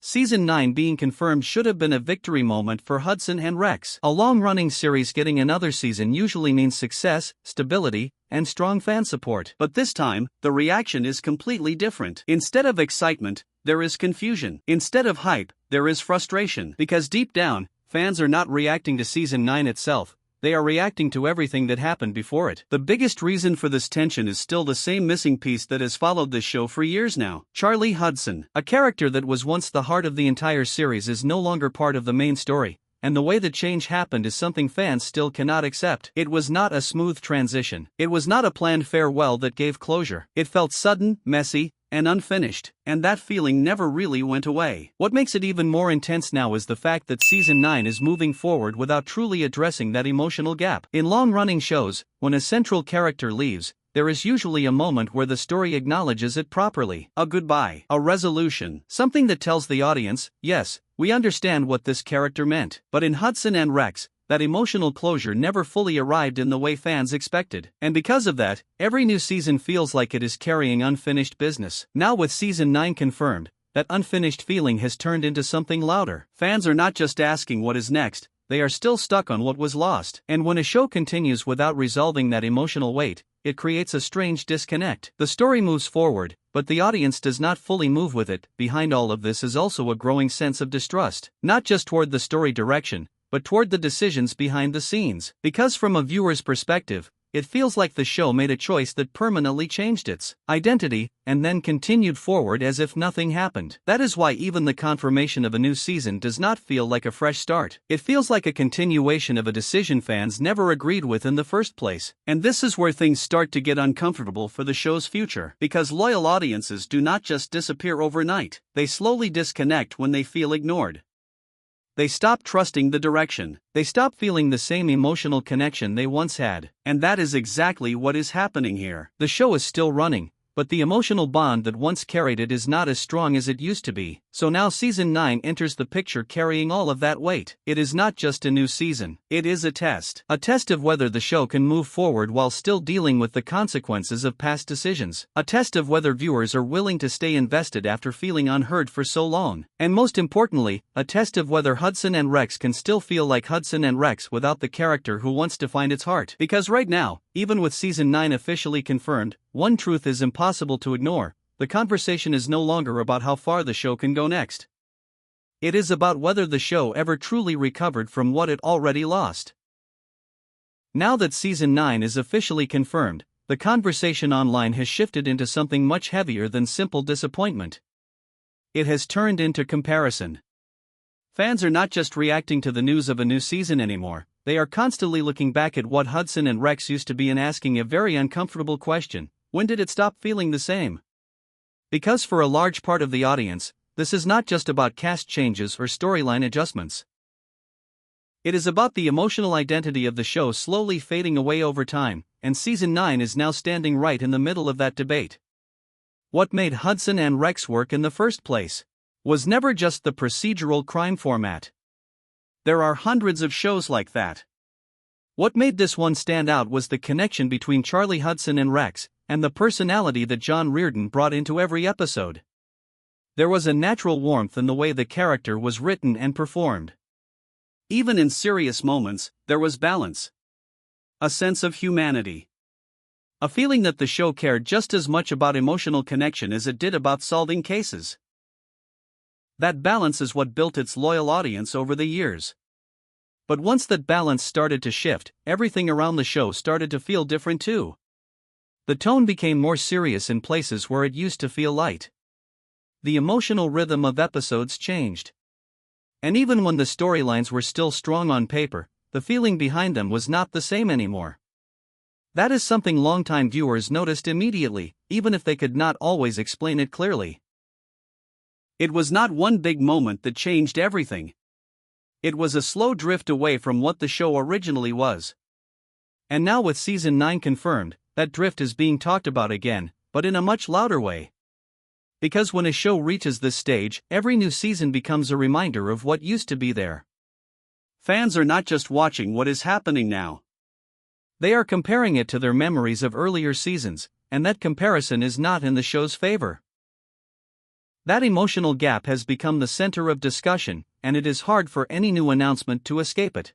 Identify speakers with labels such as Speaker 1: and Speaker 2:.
Speaker 1: Season 9 being confirmed should have been a victory moment for Hudson and Rex. A long-running series getting another season usually means success, stability, and strong fan support. But this time, the reaction is completely different. Instead of excitement, there is confusion. Instead of hype, there is frustration. Because deep down, fans are not reacting to Season 9 itself. They are reacting to everything that happened before it. The biggest reason for this tension is still the same missing piece that has followed this show for years now. Charlie Hudson, a character that was once the heart of the entire series, is no longer part of the main story, and the way the change happened is something fans still cannot accept. It was not a smooth transition. It was not a planned farewell that gave closure. It felt sudden, messy, and unfinished, and that feeling never really went away. What makes it even more intense now is the fact that Season 9 is moving forward without truly addressing that emotional gap. In long-running shows, when a central character leaves, there is usually a moment where the story acknowledges it properly. A goodbye, a resolution, something that tells the audience, yes, we understand what this character meant. But in Hudson and Rex, that emotional closure never fully arrived in the way fans expected. And because of that, every new season feels like it is carrying unfinished business. Now with Season 9 confirmed, that unfinished feeling has turned into something louder. Fans are not just asking what is next, they are still stuck on what was lost. And when a show continues without resolving that emotional weight, it creates a strange disconnect. The story moves forward, but the audience does not fully move with it. Behind all of this is also a growing sense of distrust, not just toward the story direction, but toward the decisions behind the scenes. Because from a viewer's perspective, it feels like the show made a choice that permanently changed its identity, and then continued forward as if nothing happened. That is why even the confirmation of a new season does not feel like a fresh start. It feels like a continuation of a decision fans never agreed with in the first place. And this is where things start to get uncomfortable for the show's future. Because loyal audiences do not just disappear overnight, they slowly disconnect when they feel ignored. They stop trusting the direction. They stop feeling the same emotional connection they once had. And that is exactly what is happening here. The show is still running, but the emotional bond that once carried it is not as strong as it used to be. So now Season 9 enters the picture carrying all of that weight. It is not just a new season. It is a test. A test of whether the show can move forward while still dealing with the consequences of past decisions. A test of whether viewers are willing to stay invested after feeling unheard for so long. And most importantly, a test of whether Hudson and Rex can still feel like Hudson and Rex without the character who once defined its heart. Because right now, even with Season 9 officially confirmed, one truth is impossible to ignore: the conversation is no longer about how far the show can go next. It is about whether the show ever truly recovered from what it already lost. Now that Season 9 is officially confirmed, the conversation online has shifted into something much heavier than simple disappointment. It has turned into comparison. Fans are not just reacting to the news of a new season anymore. They are constantly looking back at what Hudson and Rex used to be and asking a very uncomfortable question: when did it stop feeling the same? Because for a large part of the audience, this is not just about cast changes or storyline adjustments. It is about the emotional identity of the show slowly fading away over time, and Season 9 is now standing right in the middle of that debate. What made Hudson and Rex work in the first place was never just the procedural crime format. There are hundreds of shows like that. What made this one stand out was the connection between Charlie Hudson and Rex, and the personality that John Reardon brought into every episode. There was a natural warmth in the way the character was written and performed. Even in serious moments, there was balance. A sense of humanity. A feeling that the show cared just as much about emotional connection as it did about solving cases. That balance is what built its loyal audience over the years. But once that balance started to shift, everything around the show started to feel different too. The tone became more serious in places where it used to feel light. The emotional rhythm of episodes changed. And even when the storylines were still strong on paper, the feeling behind them was not the same anymore. That is something longtime viewers noticed immediately, even if they could not always explain it clearly. It was not one big moment that changed everything. It was a slow drift away from what the show originally was. And now with Season 9 confirmed, that drift is being talked about again, but in a much louder way. Because when a show reaches this stage, every new season becomes a reminder of what used to be there. Fans are not just watching what is happening now. They are comparing it to their memories of earlier seasons, and that comparison is not in the show's favor. That emotional gap has become the center of discussion, and it is hard for any new announcement to escape it.